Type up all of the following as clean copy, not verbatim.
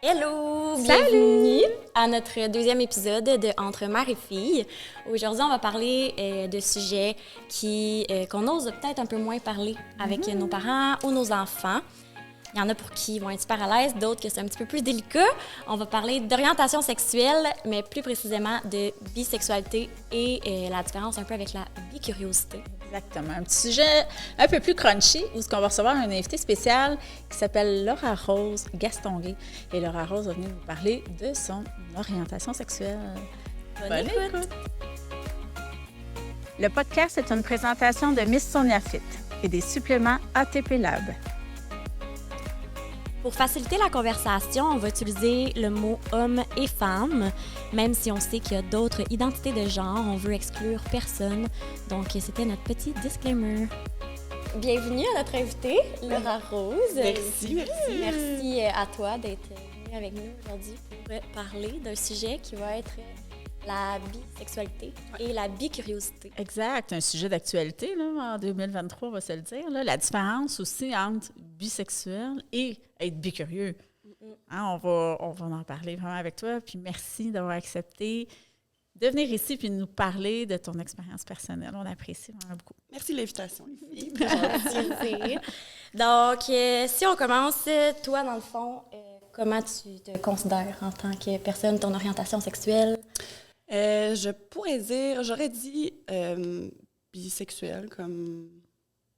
Hello! Salut! Bienvenue à notre deuxième épisode de Entre mère et fille. Aujourd'hui, on va parler de sujets qu'on ose peut-être un peu moins parler avec nos parents ou nos enfants. Il y en a pour qui vont être super à l'aise, d'autres que c'est un petit peu plus délicat. On va parler d'orientation sexuelle, mais plus précisément de bisexualité et la différence un peu avec la bicuriosité. Exactement. Un petit sujet un peu plus crunchy où on va recevoir un invité spécial qui s'appelle Laura Rose Gastonguay. Et Laura Rose va venir nous parler de son orientation sexuelle. Bonne écoute! Le podcast est une présentation de Miss Sonia Fit et des suppléments ATP Lab. Pour faciliter la conversation, on va utiliser le mot homme et femme, même si on sait qu'il y a d'autres identités de genre, on veut exclure personne. Donc, c'était notre petit disclaimer. Bienvenue à notre invitée, Laura Rose. Merci. Merci à toi d'être venue avec nous aujourd'hui pour parler d'un sujet qui va être la bisexualité et la bicuriosité. Exact. Un sujet d'actualité là, en 2023, on va se le dire. Là. La différence aussi entre bisexuel et être bicurieux. Hein, on va en parler vraiment avec toi. Puis merci d'avoir accepté de venir ici puis de nous parler de ton expérience personnelle. On apprécie vraiment beaucoup. Merci de l'invitation, les filles. Donc, si on commence, toi, dans le fond, comment tu te considères en tant que personne, ton orientation sexuelle? J'aurais dit bisexuelle comme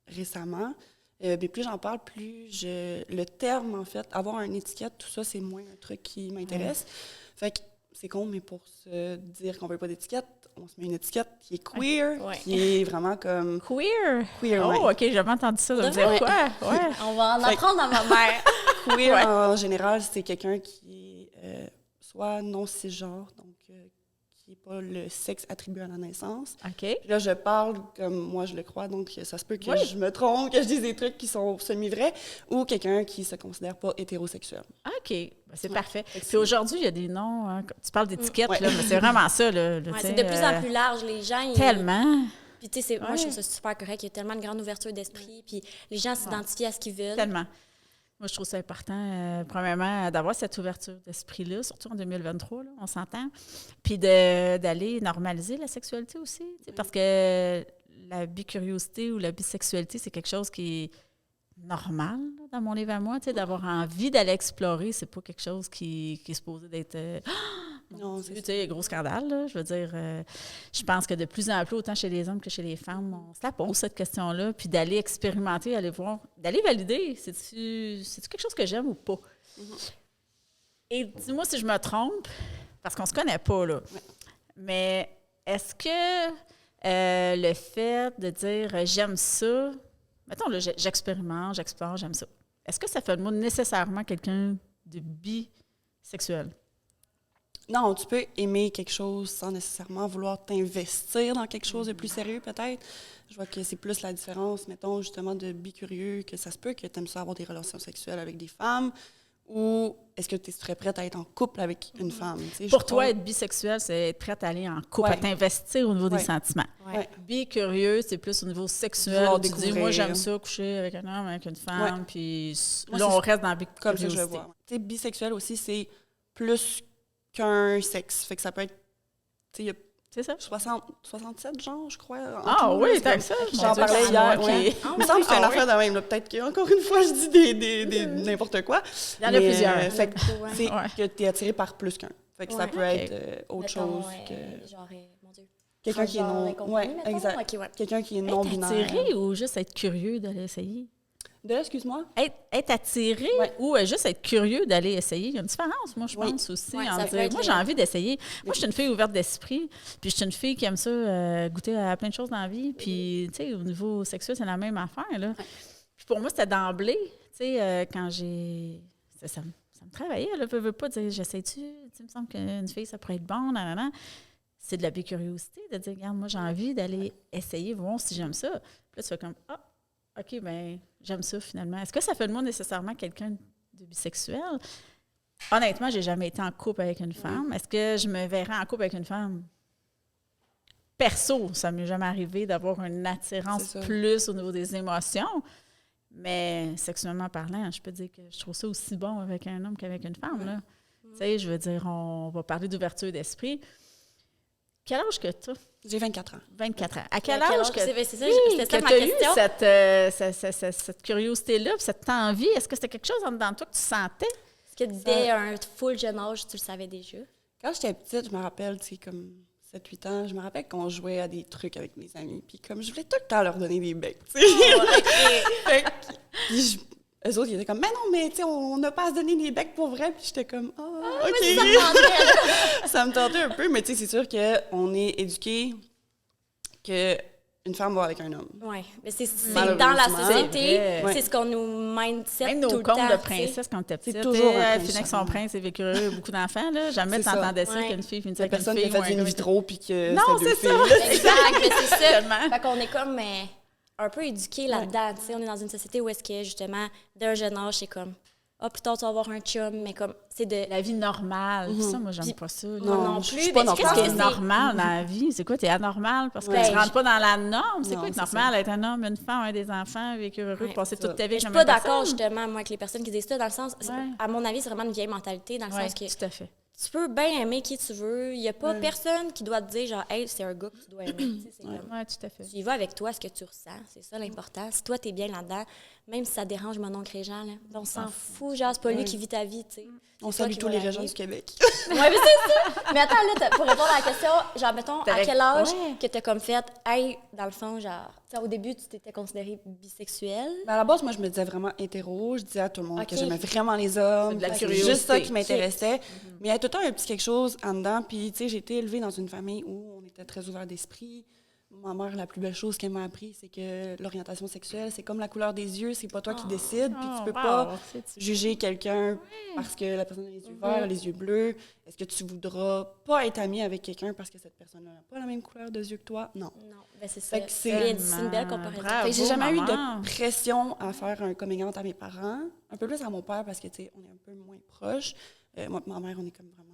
récemment. Mais plus j'en parle, le terme, en fait, avoir une étiquette, tout ça, c'est moins un truc qui m'intéresse. Fait que c'est con, mais pour se dire qu'on veut pas d'étiquette, on se met une étiquette qui est queer, qui est vraiment comme... Queer? Queer, Oh, ouais. OK, j'ai jamais entendu ça. De dire quoi? Ouais. On va en apprendre à ma mère. Queer, en général, c'est quelqu'un qui est soit non cisgenre, donc qui n'est pas le sexe attribué à la naissance. OK. Puis là, je parle comme moi, je le crois, donc ça se peut que je me trompe, que je dise des trucs qui sont semi-vrais, ou quelqu'un qui se considère pas hétérosexuel. OK. Ben, c'est parfait. Puis aujourd'hui, il y a des noms. Hein, tu parles d'étiquettes, Ouais. là, mais c'est vraiment ça. Là, C'est de plus en plus large. Les gens... Tellement. Puis, tu sais, moi, je trouve ça super correct. Il y a tellement de grande ouverture d'esprit. Puis, les gens s'identifient à ce qu'ils veulent. Tellement. Moi, je trouve ça important, premièrement, d'avoir cette ouverture d'esprit-là, surtout en 2023, là, on s'entend. Puis d'aller normaliser la sexualité aussi. Parce que la bicuriosité ou la bisexualité, c'est quelque chose qui est normal là, dans mon livre à moi. D'avoir envie d'aller explorer, c'est pas quelque chose qui est supposé d'être... Non, tu sais, gros scandale, là. Je veux dire, je pense que de plus en plus, autant chez les hommes que chez les femmes, on se la pose cette question-là, puis d'aller expérimenter, aller voir, d'aller valider, c'est-tu quelque chose que j'aime ou pas? Et dis-moi si je me trompe, parce qu'on se connaît pas, là. Mais est-ce que le fait de dire j'aime ça, mettons, là, j'expérimente, j'explore, j'aime ça, est-ce que ça fait de moi nécessairement quelqu'un de bisexuel? Non, tu peux aimer quelque chose sans nécessairement vouloir t'investir dans quelque chose de plus sérieux, peut-être. Je vois que c'est plus la différence, mettons, justement, de bicurieux, que ça se peut que tu aimes ça avoir des relations sexuelles avec des femmes, ou est-ce que tu serais prête à être en couple avec une femme? Pour toi, être bisexuel, c'est être prête à aller en couple, à t'investir au niveau des sentiments. Bicurieux, c'est plus au niveau sexuel. Tu dis, moi, j'aime ça, coucher avec un homme, avec une femme, puis là, on reste dans la bicuriosité. Comme ça, je vois. Tu sais, bisexuel aussi, c'est plus qu'un sexe. Fait que ça peut être, tu sais, il y a c'est ça? 67 genres, je crois. Oui, t'as ça. J'en parlais hier. Il me semble que c'est une affaire de même. Là. Peut-être qu'encore une fois, je dis des n'importe quoi. Il y en a plusieurs. Fait que c'est que tu es attiré par plus qu'un. Fait que ça peut être autre chose que... Genre, mon Dieu. Quelqu'un qui est non... Oui, exact. Okay, quelqu'un qui est non-binaire. Être attiré ou juste être curieux d'aller essayer? Excuse-moi? Être attiré ou juste être curieux d'aller essayer. Il y a une différence, moi, je pense aussi. Moi, j'ai envie d'essayer. Moi, je suis une fille ouverte d'esprit, puis je suis une fille qui aime ça, goûter à plein de choses dans la vie. Puis, tu sais, au niveau sexuel, c'est la même affaire, là. Puis pour moi, c'était d'emblée, tu sais, quand j'ai... Ça me travaillait, là, veux pas dire, j'essaie-tu? Il me semble qu'une fille, ça pourrait être bon, nanana. C'est de la bicuriosité, de dire, regarde, moi, j'ai envie d'aller essayer, voir si j'aime ça. Puis là, tu fais comme, OK, bien, j'aime ça finalement. Est-ce que ça fait de moi nécessairement quelqu'un de bisexuel? Honnêtement, j'ai jamais été en couple avec une femme. Est-ce que je me verrais en couple avec une femme? Perso, ça ne m'est jamais arrivé d'avoir une attirance plus au niveau des émotions. Mais sexuellement parlant, je peux dire que je trouve ça aussi bon avec un homme qu'avec une femme. Là. Tu sais, je veux dire, on va parler d'ouverture d'esprit. Quel âge que tu as? J'ai 24 ans. 24 ans. À quel âge que c'est ça ma question. Eu cette curiosité-là, cette envie? Est-ce que c'était quelque chose en dedans de toi que tu sentais? Est-ce que dès un full jeune âge, tu le savais déjà? Quand j'étais petite, je me rappelle, tu sais, comme 7-8 ans, je me rappelle qu'on jouait à des trucs avec mes amis. Puis comme je voulais tout le temps leur donner des becs, tu sais. Puis eux autres, ils étaient comme, mais non, mais tu sais, on n'a pas à se donner des becs pour vrai. Puis j'étais comme, OK. Ça me tentait un peu, mais tu sais, c'est sûr qu'on est éduqué qu'une femme va avec un homme. Oui, mais c'est dans la société, c'est ce qu'on nous mindset même tout nos le contes temps, de princesse quand t'es petite. C'est toujours un finit avec son prince et vécu heureux, beaucoup d'enfants. Là. Jamais t'entendais ça qu'une fille finissait avec une personne fille. qui a fait une vitro puis que non, c'est ça. Exact, mais c'est ça. Fait qu'on est comme un peu éduqué là-dedans. Tu sais, on est dans une société où est-ce que, justement, d'un jeune âge, c'est comme, plus tard, tu vas avoir un chum, mais comme, c'est de... La vie normale. Ça, moi, j'aime pas ça. Non plus. Je suis pas Qu'est-ce qui est c'est normal dans la vie? C'est quoi? T'es anormal parce que tu rentres pas dans la norme. C'est quoi être normal? Être un homme, une femme, un des enfants, vécu heureux, passer toute ta vie avec je la suis même pas personne? d'accord, justement, moi, avec les personnes qui disent ça, dans le sens... À mon avis, c'est vraiment une vieille mentalité, dans le sens que... tout à fait. Tu peux bien aimer qui tu veux. Il n'y a pas personne qui doit te dire, genre, hey, c'est un gars que tu dois aimer. Oui, tout à fait. Tu y vas avec toi, ce que tu ressens. C'est ça l'important. Si toi, tu es bien là-dedans, même si ça dérange mon oncle Régent, là, on s'en fout. Genre, c'est pas lui qui vit ta vie, tu sais. On salue tous les Régents du Québec. Oui, mais c'est ça. Mais attends, là, pour répondre à la question, genre, mettons, à quel âge que tu as comme fait, hey, dans le fond, genre, au début, tu t'étais considérée bisexuelle? Ben à la base, moi, je me disais vraiment hétéro. Je disais à tout le monde que j'aimais vraiment les hommes. De la C'est curiosité. juste ça qui m'intéressait. Mais il y a tout le temps un petit quelque chose en dedans. Puis, tu sais, j'ai été élevée dans une famille où on était très ouvert d'esprit. Ma mère, la plus belle chose qu'elle m'a appris, c'est que l'orientation sexuelle, c'est comme la couleur des yeux, c'est pas toi qui décides, puis tu peux pas juger quelqu'un parce que la personne a les yeux verts, les yeux bleus. Est-ce que tu voudras pas être amie avec quelqu'un parce que cette personne n'a pas la même couleur de yeux que toi? Non. Non, ben c'est ça. C'est une belle comparaison. Fait que j'ai jamais eu de pression à faire un coming out à mes parents. Un peu plus à mon père parce que, tu sais, on est un peu moins proches. Moi et ma mère, on est comme vraiment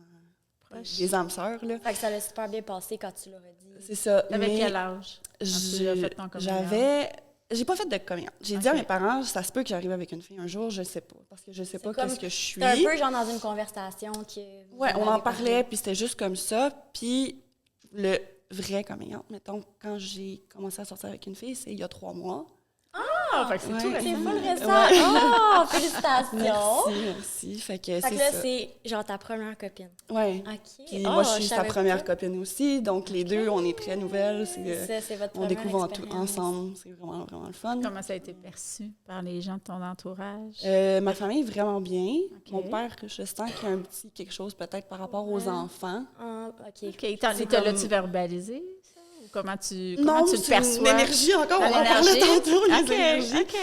des âmes sœurs, là. Fait que ça l'a super bien passé quand tu l'aurais dit. C'est ça. Avec quel âge? J'ai pas fait de coming out. J'ai dit à mes parents, ça se peut que j'arrive avec une fille un jour, je sais pas. Parce que je sais pas qu'est-ce que je suis. C'était un peu genre dans une conversation qui... Ouais, on en parlait, puis c'était juste comme ça. Puis le vrai coming out, mettons, quand j'ai commencé à sortir avec une fille, c'est il y a 3 mois. Fait que c'est tout C'est récent. full récent. Oh, félicitations. Merci. Fait que Fait c'est que là, ça. c'est genre ta première copine. Ouais. OK. Puis moi, je suis sa première copine aussi. Donc, les deux, on est très nouvelles. C'est votre on première découvre tout expérience. ensemble. C'est vraiment, vraiment le fun. Comment ça a été perçu par les gens de ton entourage? Ma famille, vraiment bien. OK. Mon père, je sens qu'il y a un petit quelque chose peut-être par rapport aux enfants. Ah, OK. OK. C'est L'as-tu comme- verbalisé, ça? Ou comment tu Non, le c'est perçois? une énergie encore. On en L'énergie? parlait tantôt, les OK, énergies. OK.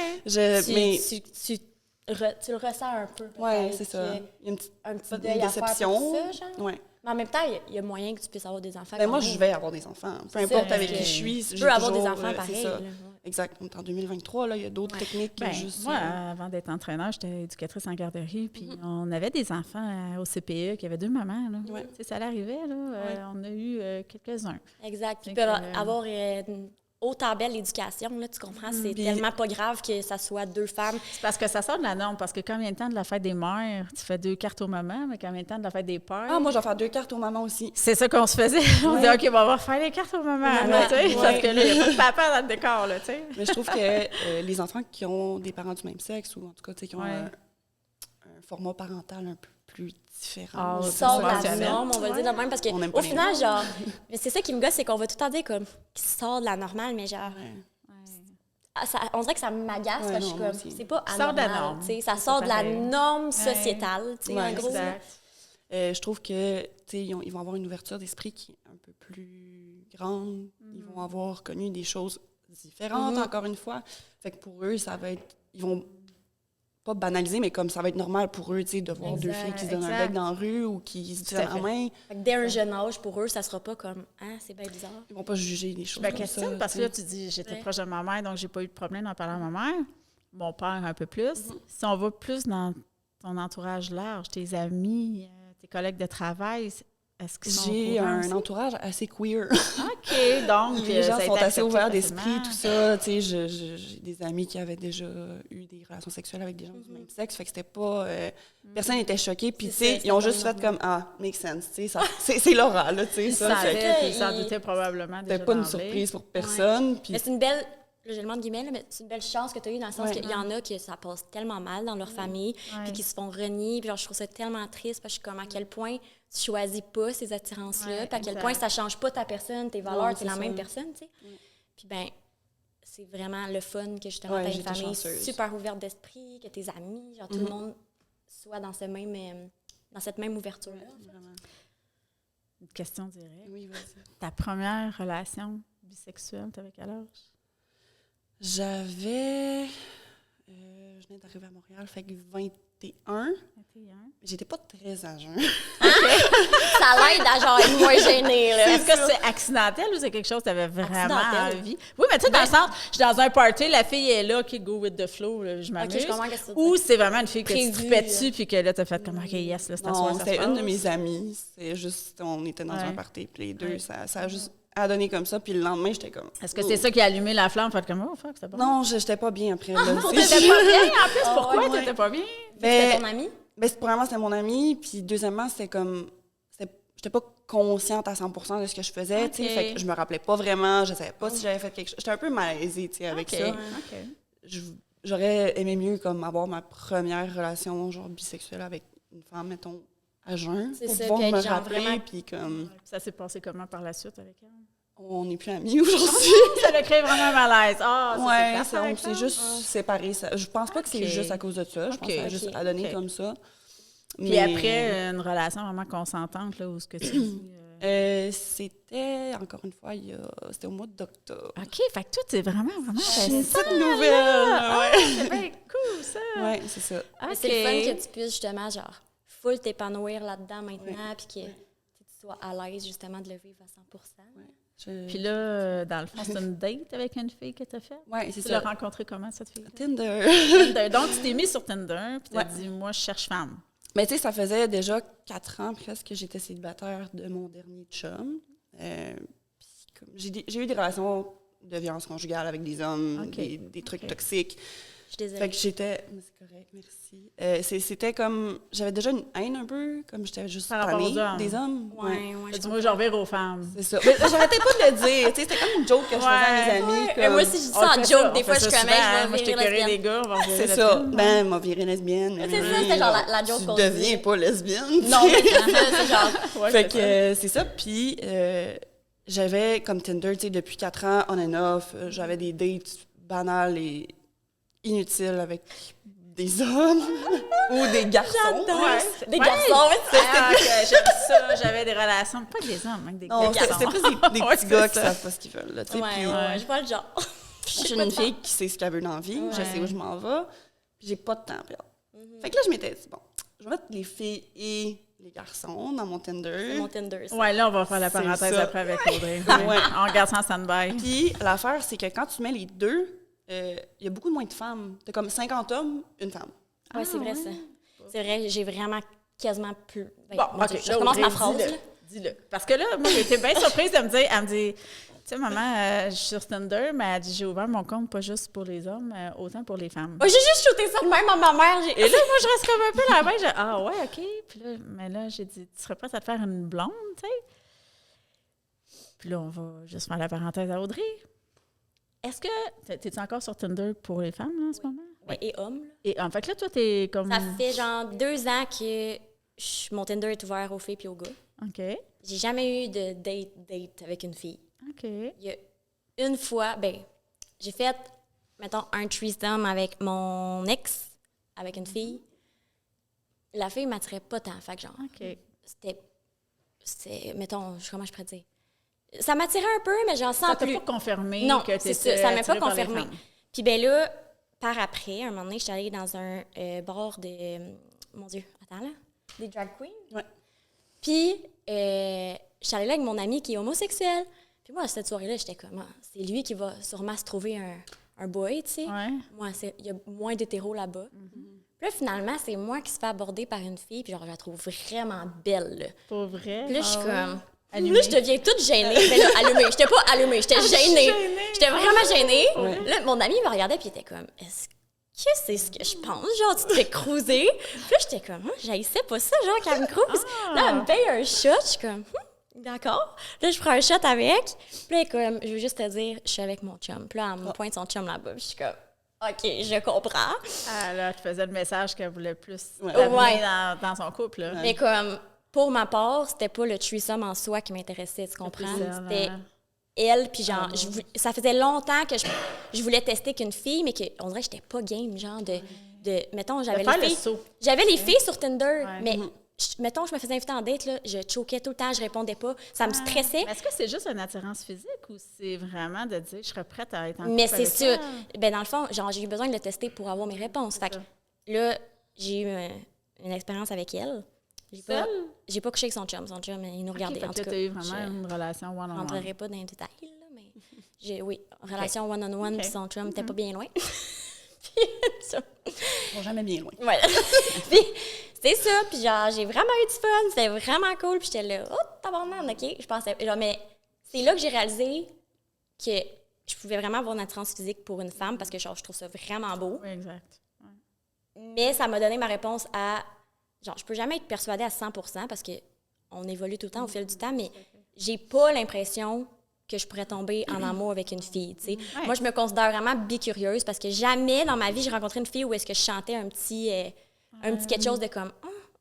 Tu le ressens un peu. Ouais, peut-être, c'est ça. que Il y a une petite Un petit une deuil à faire déception. pour ça, genre. Ouais. Mais en même temps, il y a moyen que tu puisses avoir des enfants. Ben quand moi, même. je vais avoir des enfants. Peu C'est importe ça, avec parce qui que je suis. Tu j'ai peux avoir des toujours, enfants c'est pareil. ça. là, ouais. Exact. On est en 2023, là, il y a d'autres techniques que Ben, juste... moi, avant d'être entraîneur, j'étais éducatrice en garderie, puis on avait des enfants au CPE qui avaient 2 mamans. Là. Ouais. Tu sais, ça l'arrivait, là. On a eu quelques-uns. Exact. Ils Fait peuvent que, avoir autant belle éducation, là, tu comprends? C'est tellement pas grave que ça soit 2 femmes. C'est parce que ça sort de la norme, parce que quand vient le temps de la fête des mères, tu fais 2 cartes aux mamans, mais quand vient le temps de la fête des pères... Ah, moi, je vais faire 2 cartes aux mamans aussi. C'est ça qu'on se faisait. On se dit, OK, on va faire les cartes aux mamans, là, tu sais, parce que là, il n'y a pas de papa dans le décor, là, tu sais. Mais je trouve que les enfants qui ont des parents du même sexe, ou en tout cas, tu sais, qui ont un format parental un peu plus différent. Ah, Sort de la conventionnel. norme, on va le dire de même, parce On aime pas qu'au les final, genre, mais c'est ça qui me gosse, c'est qu'on va tout le temps dire comme qu'il sort de la normale, mais genre, on dirait que ça m'agace, parce que je suis moi comme, aussi. c'est pas Ça sort de la anormal, norme. tu sais, ça C'est sort de la pareil. norme sociétale, tu sais, en gros. Exact. Je trouve que, tu sais, ils vont avoir une ouverture d'esprit qui est un peu plus grande. Ils vont avoir connu des choses différentes, encore une fois. Fait que pour eux, ça va être... Ils vont pas banaliser, mais comme ça va être normal pour eux, tu sais, de voir 2 filles qui se donnent un bec dans la rue ou qui se tiennent la main. Fait que dès un jeune âge, pour eux, ça sera pas comme, ah, c'est bien bizarre. Ils vont pas juger les choses Je me comme questionne ça, parce que tu là, sais. tu dis, j'étais proche de ma mère, donc j'ai pas eu de problème d'en parler à ma mère. Mon père, un peu plus. Si on va plus dans ton entourage large, tes amis, tes collègues de travail, Est-ce qu'ils sont J'ai un aussi? entourage assez queer. OK, donc Les gens ça a sont été assez accepté ouverts facilement. d'esprit, tout ça. Tu sais, j'ai des amis qui avaient déjà eu des relations sexuelles avec des gens du même sexe, fait que c'était pas... personne n'était choqué, puis tu sais, ils ont juste fait comme « Ah, make sense », tu sais, c'est Laura, là, tu sais, Ils ça. Fait savaient, puis ils s'en doutaient probablement déjà c'était pas une d'emblée. surprise pour personne, puis... Mais c'est une belle, là, je le demande guillemets, là, mais c'est une belle chance que tu as eue dans le sens qu'il y en a qui ça passe tellement mal dans leur famille, puis qui se font renier. Puis genre, je trouve ça tellement triste parce que je suis comme à quel point tu choisis pas ces attirances-là, puis à quel point ça change pas ta personne, tes valeurs, t'es la même personne, tu sais. Puis ben, c'est vraiment le fun que justement t'as une famille chanceuse. Super ouverte d'esprit, que tes amis, genre tout le monde soit dans ce même, dans cette même ouverture-là. Vraiment. Une question directe. Oui, vas-y. Ta première relation bisexuelle, t'avais quel âge? J'avais... je venais d'arriver à Montréal, fait que 21. 21. J'étais pas très âgée. Ça l'aide à genre être moins gênée, là. Est-ce que c'est accidentel ou c'est quelque chose que tu avais vraiment Accidentel. envie? Oui, mais tu sais, dans le sens, je suis dans un party, la fille est là, qui go with the flow, là, je m'amuse. je comprends qu'est-ce que tu Ou c'est vraiment une fille que tu Prévu, tripais dessus puis que là, t'as fait comme, OK, yes, là, c'est à soir, Non, ça c'était se une de passe. mes amies. C'est juste, on était dans Ouais. un party, puis les deux, ça a juste donné comme ça. Puis le lendemain, j'étais comme... Est-ce que c'est ça qui a allumé la flamme? Fait comme, oh, fuck, c'est bon. Non, j'étais pas bien après. Là, T'étais pas bien, en plus. Pourquoi ouais. t'étais pas bien? C'était ton ami? Premièrement, c'était mon ami. Puis deuxièmement, c'était comme... J'étais pas consciente à 100% de ce que je faisais, tu sais. Fait que je me rappelais pas vraiment. Je savais pas si j'avais fait quelque chose. J'étais un peu malaisée, tu sais, avec ça. OK. J'aurais aimé mieux comme avoir ma première relation genre bisexuelle avec une femme, mettons, à jeun. C'est Pour ça, pouvoir puis me être genre rappeler, vraiment- puis comme... Ça s'est passé comment par la suite avec elle? On n'est plus amis aujourd'hui. Ça a créé vraiment un malaise. Ah, ça, Ouais, c'est plate, on s'est juste séparés. Je pense pas que c'est Ok. juste à cause de ça. Je pense que ça a juste à donner comme ça. Puis après, une relation vraiment consentante, là, où ce que tu dis... C'était, encore une fois, c'était au mois d'octobre. OK, fait que toi, t'es vraiment Une récent, petite là. nouvelle. Ah, Ouais, c'est bien cool, ça. ouais, c'est ça. Mais c'est le fun que tu puisses justement, genre, full t'épanouir là-dedans maintenant, puis que tu sois à l'aise justement de le vivre à 100%. Puis là, dans le fond, c'est une date avec une fille que t'as faite? Ouais, c'est Tu ça. l'as rencontrée comment, cette fille? Tinder. Tinder. Donc, tu t'es mis sur Tinder, puis t'as Ouais. dit, moi, je cherche femme. Mais tu sais, ça faisait déjà 4 ans presque que j'étais célibataire de mon dernier chum. Puis comme j'ai eu des relations de violence conjugale avec des hommes, Ok. des trucs toxiques. Je suis désolée. Fait que j'étais... Mais c'est correct, merci. C'était comme... J'avais déjà une haine un peu, comme j'étais juste Par rapport tannée aux hommes. des hommes. Ouais, T'as dit, moi, je revire aux femmes. C'est ça. Mais j'arrêtais pas de le dire. Tu sais, c'était comme une joke que je faisais à mes amis. Mais comme- moi aussi, je dis On ça en fait joke. ça, Des on fois, fait je suis ça comme, souvent, je moi, vais je t'ai virer curé des lesbienne. gars, on va virer C'est lesbienne. ça. Ben, m'a viré lesbienne. C'est ça, c'était genre la joke Tu qu'on deviens dit. pas lesbienne. Non, mais c'est ça, c'est genre... Ouais, Fait c'est que c'est ça. Puis j'avais comme Tinder, tu sais, depuis 4 ans, on and off. J'avais des dates banales et inutiles avec des hommes ou des garçons. Ouais. Des garçons, Ah, ok, j'aime ça. J'avais des relations, pas des hommes, avec des Non, garçons. c'était plus des Ouais, petits c'est gars qui ça. savent pas ce qu'ils veulent. Là, tu sais. Ouais, Puis, ouais, je vois le genre. je suis une fille qui sait ce qu'elle veut dans la vie. Je sais où je m'en vais. Puis j'ai pas de temps à perdre. Fait que là, je m'étais dit, bon, je vais mettre les filles et les garçons dans mon Tinder. C'est mon Tinder, ça. Ouais, là, on va faire la C'est parenthèse ça. après avec Audrey. Ouais. Ouais. On garde ça en stand-by. Puis l'affaire, c'est que quand tu mets les deux, il y a beaucoup moins de femmes. T'as comme 50 hommes, une femme. Ouais, c'est vrai, ça. C'est vrai, j'ai vraiment quasiment plus... Ben, Bon, mon OK. Dieu, je là, recommence Audrey, ma phrase, dis-le. là. Dis-le. Parce que là, moi, j'étais bien surprise de me dire, elle me dit, tu sais, maman, je suis sur Tinder, mais elle dit, j'ai ouvert mon compte pas juste pour les hommes, autant pour les femmes. Oh, j'ai juste shooté ça de même à ma mère. Et là, moi, je reste comme un peu la main. Ah ouais, OK. Puis là, mais là, j'ai dit, tu serais prête à te faire une blonde, tu sais? Puis là, on va juste faire la parenthèse à Audrey. Est-ce que... T'es-tu encore sur Tinder pour les femmes, là, en ce moment? Ben, et homme, là. Et en fait, là, toi, t'es comme... Ça fait genre 2 ans que mon Tinder est ouvert aux filles et aux gars. OK. J'ai jamais eu de date avec une fille. OK. Il y a une fois, ben, j'ai fait, mettons, un threesome avec mon ex, avec une fille. La fille m'attirait pas tant. Fait que genre, OK. c'était, mettons, comment je pourrais dire? Ça m'attirait un peu, mais j'en Ça sens t'a plus. pas confirmé Non, que c'est t'étais ça, ça m'a pas attirée par les confirmé. femmes. Puis ben là, par après, un moment donné, j'étais allée dans un bar de, mon Dieu, attends là, des drag queens. Ouais. Puis, j'étais allée là avec mon ami qui est homosexuel. Puis moi, cette soirée-là, j'étais comme, ah, c'est lui qui va sûrement se trouver un boy, tu sais. Ouais. Moi, il y a moins d'hétéros là-bas. Puis là, finalement, c'est moi qui se fais aborder par une fille, puis genre, je la trouve vraiment belle, là. Pour vrai? Puis là, je suis comme... Allumée. Là, je deviens toute gênée. Mais là, allumée. J'étais pas allumée, j'étais gênée. J'étais vraiment gênée. Ouais. Là, mon ami me regardait, puis il était comme, est-ce que c'est ce que je pense? Genre, tu te fais cruiser. Puis là, j'étais comme, j'haïssais pas ça, genre, qu'elle me cruise. Là, elle me paye un shot. Je suis comme, d'accord. Là, je prends un shot avec. Puis là, elle est comme, je veux juste te dire, je suis avec mon chum. Puis là, elle me pointe son chum là-bas. Puis je suis comme, OK, je comprends. Ah, là, tu faisais le message qu'elle voulait plus Ouais. t'amener dans son couple, là. Mais comme, pour ma part, c'était pas le threesome en soi qui m'intéressait, tu comprends? C'était elle, puis genre, ça faisait longtemps que je voulais tester qu'une fille, mais on dirait que j'étais pas game, genre, mettons, j'avais les filles... J'avais les filles sur Tinder, mais... Mettons, je me faisais inviter en date, là, je choquais tout le temps, je répondais pas. Ça me stressait. Est-ce que c'est juste une attirance physique ou c'est vraiment de dire je serais prête à être en couple Mais c'est avec ça. elle? Ben, dans le fond, genre, j'ai eu besoin de le tester pour avoir mes réponses. Fait que là, j'ai eu une expérience avec elle. J'ai pas couché avec son chum. Son chum, il nous regardait. Okay, en tout cas, tu as eu vraiment une relation je one-on-one. rentrerai pas dans les détails, là, mais relation one-on-one, puis son chum n'était pas bien loin. Puis ça. Ils vont jamais bien loin. Ouais. Puis c'est ça, puis genre, j'ai vraiment eu du fun, c'était vraiment cool, puis j'étais là, oh, tabarnak, OK, je pensais, genre, mais c'est là que j'ai réalisé que je pouvais vraiment avoir une attirance physique pour une femme, parce que genre, je trouve ça vraiment beau. Oui, exact. Ouais. Mais ça m'a donné ma réponse à, genre, je peux jamais être persuadée à 100%, parce qu'on évolue tout le temps au fil du temps, mais j'ai pas l'impression que je pourrais tomber en amour avec une fille, tu sais. Ouais. Moi, je me considère vraiment bicurieuse, parce que jamais dans ma vie, j'ai rencontré une fille où est-ce que je chantais un petit quelque chose de comme,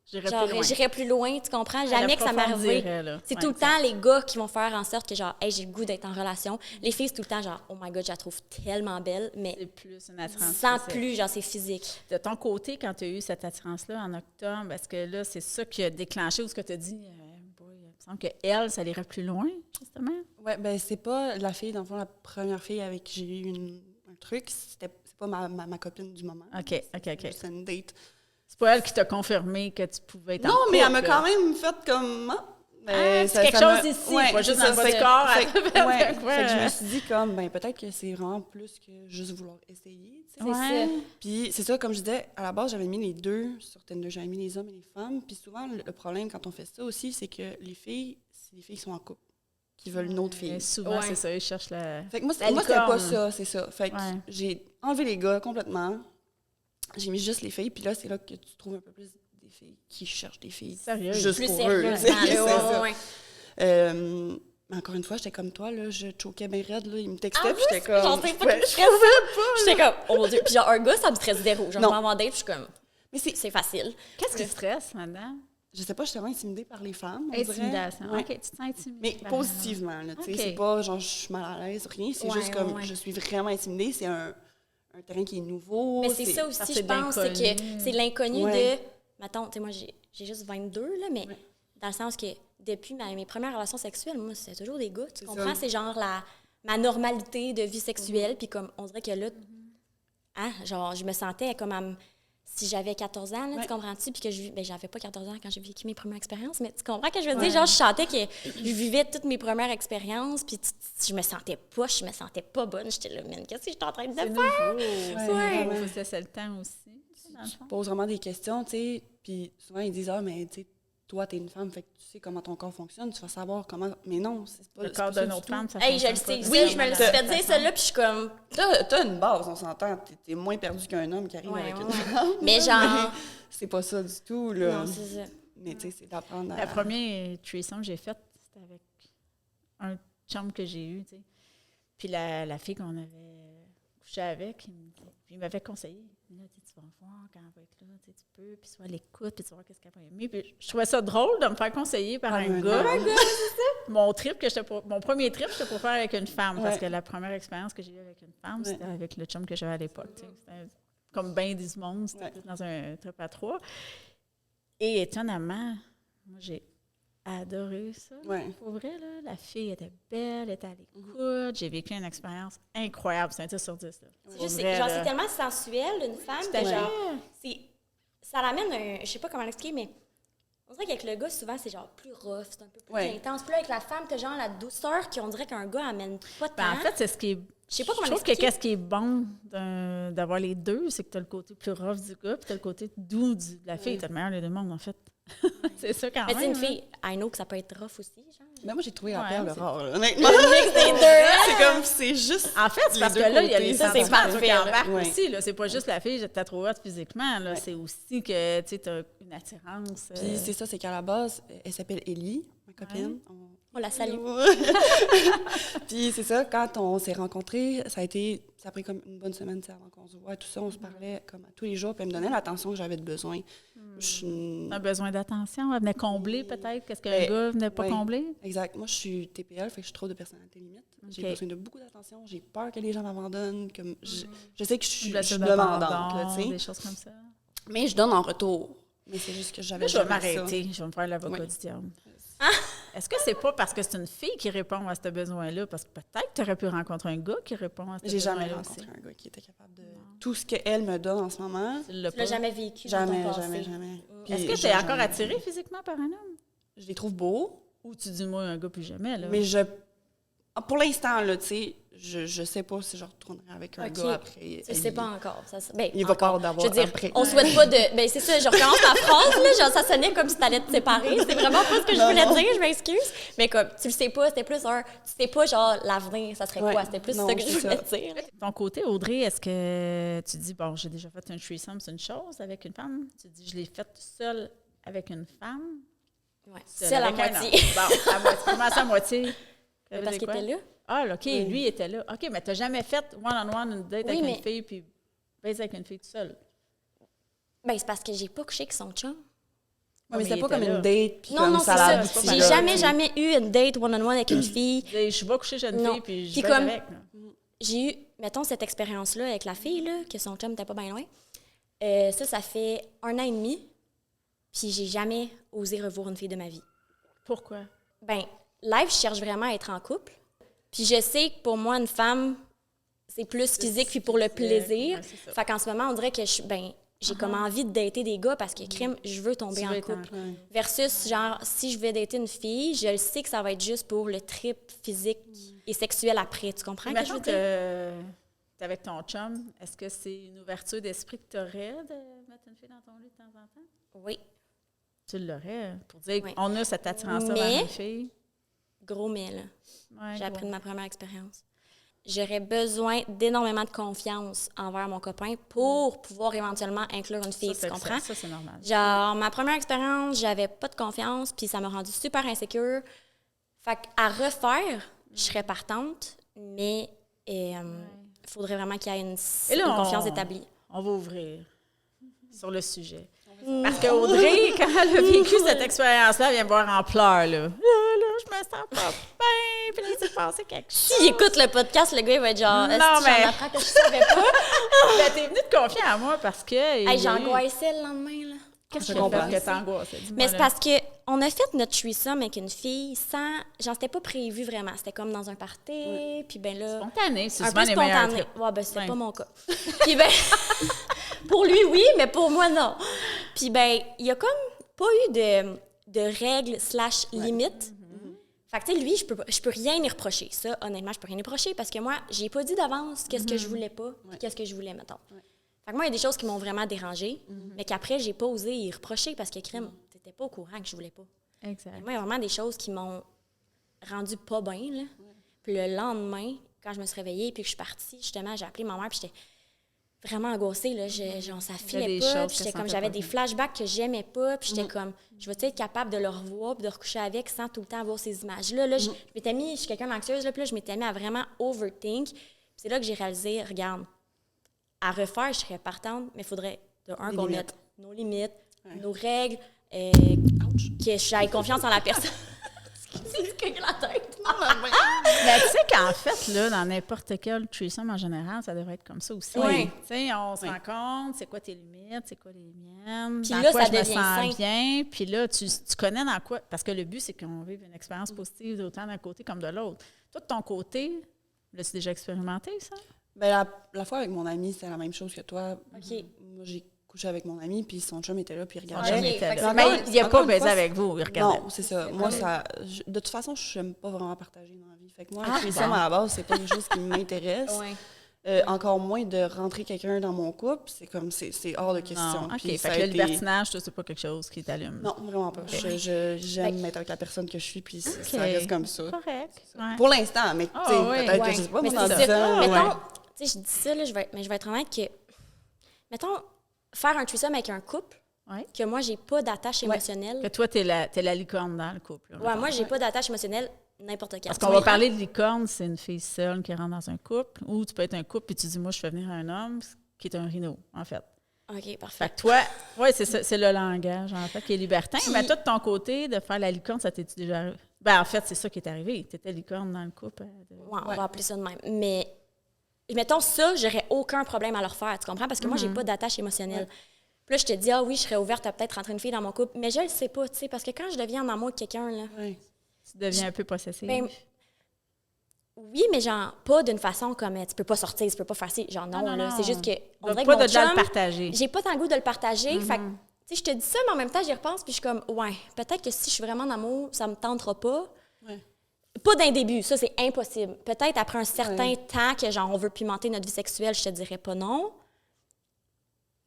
j'irais plus loin, tu comprends? Jamais que ça m'est arrivé. C'est tout le temps les gars qui vont faire en sorte que, genre, hey, j'ai le goût d'être en relation. Les filles, c'est tout le temps, genre, oh my God, je la trouve tellement belle, mais c'est plus une attirance sans physique. plus, genre, c'est physique. De ton côté, quand tu as eu cette attirance-là en octobre, est-ce que là, c'est ça qui a déclenché ou ce que tu as dit, boy, il me semble qu'elle, ça irait plus loin, justement? Ouais, ben c'est pas la fille, dans le fond, la première fille avec qui j'ai eu un truc, c'est pas ma copine du moment. OK. C'est une date. C'est pas elle qui t'a confirmé que tu pouvais être en Non, couple. mais elle m'a quand même fait comme... c'est quelque chose ici, pas juste dans le bas du corps. Fait que je me suis dit comme, ben peut-être que c'est vraiment plus que juste vouloir essayer. Tu sais. C'est ça. Puis c'est ça, comme je disais, à la base, j'avais mis les deux sur Tinder. J'avais mis les hommes et les femmes. Puis souvent, le problème quand on fait ça aussi, c'est que les filles, c'est les filles qui sont en couple, qui veulent une autre fille. Et souvent, c'est ça, ils cherchent la... Fait que moi, c'était pas ça, c'est ça. Fait que j'ai enlevé les gars complètement. J'ai mis juste les filles. Puis là, c'est là que tu trouves un peu plus des filles qui cherchent des filles. Sérieux? Juste Plus pour sérieux. eux. C'est ça. Ouais. Mais encore une fois, j'étais comme toi, là, je choquais bien raide, là, il me textait, Ah, puis j'étais comme... J'en sais pas que je stressais. J'étais comme, oh mon Dieu. Puis genre, un gars, ça me stresse zéro. Genre, Non. je m'en vendais, puis je suis comme, Mais c'est facile. Qu'est-ce qui stresse là-dedans? je sais pas, je suis vraiment intimidée par les femmes, on dirait. Intimidation. Ouais. OK, tu te sens intimidée. Mais par- positivement, là, tu sais, OK. c'est pas genre je suis mal à l'aise, rien, c'est juste comme je suis vraiment intimidée, c'est un terrain qui est nouveau. Mais c'est ça aussi, partie je pense, c'est que d'inconnu. c'est l'inconnu Ouais. de... Mettons, tu sais, moi, j'ai juste 22, là, mais dans le sens que depuis mes premières relations sexuelles, moi, c'était toujours des gars, tu comprends? C'est genre ma normalité de vie sexuelle, puis comme, on dirait que là, genre, je me sentais comme si j'avais 14 ans, là, tu comprends-tu? Puis que j'avais pas 14 ans quand j'ai vécu mes premières expériences, mais tu comprends que je veux dire? Genre, je sentais que je vivais toutes mes premières expériences, puis je me sentais pas bonne. J'étais là, man, qu'est-ce que j'étais en train de faire? Il faut se laisser le temps aussi. Dans le fond. Je pose vraiment des questions, tu sais, puis souvent ils disent mais tu sais, toi t'es une femme, fait que tu sais comment ton corps fonctionne, tu vas savoir comment. Mais non, c'est pas Le corps d'une autre femme, ça Hey, je le fonctionne sais. pas. Oui, je me le suis fait dire, celle-là, puis je suis comme... T'as une base, on s'entend, t'es moins perdu qu'un homme qui arrive avec une femme. Mais genre... C'est pas ça du tout, là. Non, c'est ça. Mais tu sais, c'est d'apprendre à... La première threesome que j'ai faite, c'était avec un chum que j'ai eu, tu sais. Puis la fille qu'on avait couché avec, il m'avait conseillé. Là, tu vas voir quand elle va être là, tu peux, puis tu vas l'écoute, puis tu vas voir qu'est-ce qu'elle va aimer. Puis je trouvais ça drôle de me faire conseiller par un gars. Mon premier trip, j'étais pour faire avec une femme, parce que la première expérience que j'ai eue avec une femme, c'était avec le chum que j'avais à l'époque. Tu sais. C'était comme bien du monde, c'était dans un trip à 3. Et étonnamment, moi, j'ai adoré ça. Pour vrai, là, la fille était belle, elle était à l'écoute. J'ai vécu une expérience incroyable. C'est un 10 sur 10. Là. C'est juste, genre, c'est tellement sensuel, une femme, que genre, ça l'amène je sais pas comment l'expliquer, mais On dirait qu'avec le gars, souvent, c'est genre plus rough, c'est un peu plus intense. Puis là, avec la femme, t'as genre la douceur qu'on dirait qu'un gars amène pas de temps. En fait, c'est ce qui est... Je sais pas comment je trouve que qu'est-ce qui est bon d'avoir les deux, c'est que t'as le côté plus rough du gars, puis t'as le côté doux de la fille. T'as le meilleur des deux mondes, en fait. C'est ça quand même. Mais tu sais, une fille, I know que ça peut être rough aussi, genre. Mais moi, j'ai trouvé la perle rare, là, honnêtement. C'est juste. En fait, c'est parce que là, il y a les ça, c'est parfait qui embarquent aussi. Là. C'est pas juste la fille, t'as trop hot physiquement. Là. C'est aussi que tu as une attirance. Puis c'est ça, c'est qu'à la base, elle s'appelle Ellie, ma copine. On la salue. Puis c'est ça, quand on s'est rencontrés, ça a pris comme une bonne semaine avant qu'on se voit. Tout ça, on se parlait comme à tous les jours. Puis elle me donnait l'attention que j'avais de besoin. Un besoin d'attention. Elle venait combler peut-être qu'est-ce qu'un gars venait pas combler? Exact. Moi, je suis TPL, fait que je suis trop de personnalité limite. J'ai besoin de beaucoup d'attention. J'ai peur que les gens m'abandonnent. Comme je sais que je suis demandante, tu sais. Des choses comme ça. Mais je donne en retour. Mais c'est juste que j'avais je vais m'arrêter. Je vais me faire l'avocat du diable. Est-ce que c'est pas parce que c'est une fille qui répond à ce besoin-là? Parce que peut-être que tu aurais pu rencontrer un gars qui répond à ce besoin-là. J'ai jamais rencontré un gars qui était capable de... Tout ce qu'elle me donne en ce moment. Tu l'as jamais vécu jamais, dans ton jamais, passé. jamais. Est-ce que tu es encore attirée physiquement par un homme? Je les trouve beaux. Ou tu dis, moi, un gars plus jamais, là? Mais pour l'instant, là, tu sais, je sais pas si je retournerai avec un gars après. Tu sais pas encore. Il va pas d'avoir après. On souhaite pas de... Ben c'est ça, je recommence ma phrase, là, genre ça sonnait comme si t'allais te séparer. C'est vraiment pas ce que je voulais dire, je m'excuse. Mais comme, tu le sais pas, c'était plus tu sais pas, genre, l'avenir, ça serait quoi? C'était plus ça que je voulais dire. De ton côté, Audrey, est-ce que tu dis, bon, j'ai déjà fait un threesome, c'est une chose, avec une femme? Tu dis, je l'ai fait seule avec une femme? Oui, seule à moitié. Bon, à moitié. Comment ça, à moitié? Parce qu'il était là. Ah, OK, lui était là. OK, mais t'as jamais fait one-on-one une date avec une fille puis baiser avec une fille toute seule? Ben c'est parce que j'ai pas couché avec son chum. Mais c'était pas comme une date puis non, comme ça l'a abouti. J'ai jamais eu une date one-on-one avec une fille. Je suis pas couchée chez une fille puis je baise avec. J'ai eu, mettons, cette expérience-là avec la fille, là, que son chum n'était pas bien loin. Ça fait 1 an et demi. Puis j'ai jamais osé revoir une fille de ma vie. Pourquoi? Ben, live, je cherche vraiment à être en couple. Puis je sais que pour moi, une femme, c'est plus physique puis pour le plaisir. Ouais, fait qu'en ce moment, on dirait que j'ai comme envie de dater des gars parce que crime, je veux tomber en couple. Versus, genre, si je vais dater une fille, je sais que ça va être juste pour le trip physique et sexuel après. Tu comprends ce que je veux dire? T'es avec ton chum, est-ce que c'est une ouverture d'esprit que tu aurais de mettre une fille dans ton lit de temps en temps? Oui. Tu l'aurais, pour dire qu'on a cette attirance-là vers une fille. Gros mais, là. Ouais, j'ai appris de ma première expérience. J'aurais besoin d'énormément de confiance envers mon copain pour pouvoir éventuellement inclure une fille, tu comprends? Ça, c'est normal. Genre, ma première expérience, j'avais pas de confiance, puis ça m'a rendue super insécure. Fait qu'à refaire, je serais partante, mais il faudrait vraiment qu'il y ait une confiance établie. On va ouvrir sur le sujet. Parce qu'Audrey, quand elle a vécu cette expérience-là, elle vient me voir en pleurs, là. Là, je me sens pas bien, puis là, il s'est passé quelque chose. S'il écoute le podcast, le gars, il va être genre, non, mais... j'en apprends que je savais pas. Ben, t'es venue te confier à moi parce que... Hey, j'angoissais le lendemain, là. Qu'est-ce que t'angoissais? Mais c'est parce qu'on a fait notre threesome avec une fille sans... Genre, c'était pas prévu vraiment. C'était comme dans un party, puis ben là... Spontané, c'est souvent les meilleurs trips. Ouais, ben c'était pas mon cas. Puis ben... Pour lui, oui, mais pour moi, non. Puis ben, il y a comme pas eu de règles / limites. Fait que, tu sais, lui, je peux rien y reprocher. Ça, honnêtement, je peux rien y reprocher parce que moi, j'ai pas dit d'avance qu'est-ce que je voulais pas, qu'est-ce que je voulais, mettons. Fait que moi, il y a des choses qui m'ont vraiment dérangée, mais qu'après, j'ai pas osé y reprocher parce que, crime, t'étais pas au courant que je voulais pas. Exact. Et moi, il y a vraiment des choses qui m'ont rendue pas bien, là. Puis le lendemain, quand je me suis réveillée puis que je suis partie, justement, j'ai appelé ma mère puis j'étais vraiment angoissée, là. Genre, ça filait pas. Puis j'étais comme, j'avais des flashbacks que j'aimais pas. Puis j'étais comme, je vais être capable de le revoir puis de recoucher avec sans tout le temps avoir ces images-là. Là, je m'étais mis, je suis quelqu'un d'anxieuse, là, puis là, je m'étais mis à vraiment overthink. Puis c'est là que j'ai réalisé, regarde, à refaire, je serais partante, mais il faudrait, qu'on mette nos limites, nos règles, que j'aille confiance en la personne. C'est que la tête. Mais tu sais qu'en fait, là, dans n'importe quel threesome en général, ça devrait être comme ça aussi. Oui. Tu sais, on se rend compte, c'est quoi tes limites, c'est quoi les miennes, puis dans là, quoi ça je me devient sens bien. Puis là, tu connais dans quoi... Parce que le but, c'est qu'on vive une expérience positive autant d'un côté comme de l'autre. Toi, de ton côté, l'as-tu déjà expérimenté, ça? Bien, la fois avec mon ami, c'est la même chose que toi. OK. Moi, j'ai couché avec mon ami, puis son chum était là, puis il Son regardait. chum était là. Mais Mais il n'a pas baisé avec vous, il regardait. Non, c'est ça. Moi, de toute façon, je n'aime pas vraiment partager dans la vie. Fait que moi, Ah, ça, à la base, c'est pas quelque chose qui m'intéresse. Ouais. Encore moins de rentrer quelqu'un dans mon couple, c'est comme, c'est hors de question. Non, OK. Puis Fait ça a que le été- libertinage, toi, c'est pas quelque chose qui t'allume. Non, vraiment pas. J'aime être avec la personne que je suis, puis ça reste comme ça. Correct. Ouais. Pour l'instant, mais tu sais, ouais. peut-être que Ouais. je sais pas, Mais moi, dans c'est 10 ça. ans, Mettons, ouais. tu sais, je dis ça, là, je vais être honnête que, mettons, faire un threesome avec un couple, Ouais. que moi, j'ai pas d'attache émotionnelle. Que toi, t'es la licorne dans le couple. là, Ouais, mettons. moi, j'ai pas d'attache émotionnelle n'importe quand. Parce qu'on va parler de licorne, c'est une fille seule qui rentre dans un couple, ou tu peux être un couple puis tu dis, moi, je fais venir un homme qui est un rhino, en fait. OK, parfait. Fait que toi, oui, c'est ça, c'est le langage, en fait, qui est libertin. Mais toi, de ton côté, de faire la licorne, ça t'est-tu déjà arrivé? Ben, en fait, c'est ça qui est arrivé. Tu étais licorne dans le couple. Ouais, on va appeler ça de même. Mais, mettons ça, j'aurais aucun problème à le refaire, tu comprends? Parce que moi, j'ai pas d'attache émotionnelle. Puis là, je te dis, ah oui, je serais ouverte à peut-être rentrer une fille dans mon couple. Mais je le sais pas, tu sais, parce que quand je deviens en amour avec quelqu'un, là, Ouais. Tu deviens un peu possessive. ben, oui, mais genre, pas d'une façon comme tu peux pas sortir, tu peux pas faire ci. Genre, non, Non, là. non. C'est juste que. On Donc, dirait pas que mon de là le chum, partager. j'ai pas tant le goût de le partager. Fait que, tu sais, je te dis ça, mais en même temps, j'y repense, puis je suis comme, ouais, peut-être que si je suis vraiment en amour, ça me tentera pas. Ouais. Pas d'un début, ça, c'est impossible. Peut-être après un certain temps que, genre, on veut pimenter notre vie sexuelle, je te dirais pas non.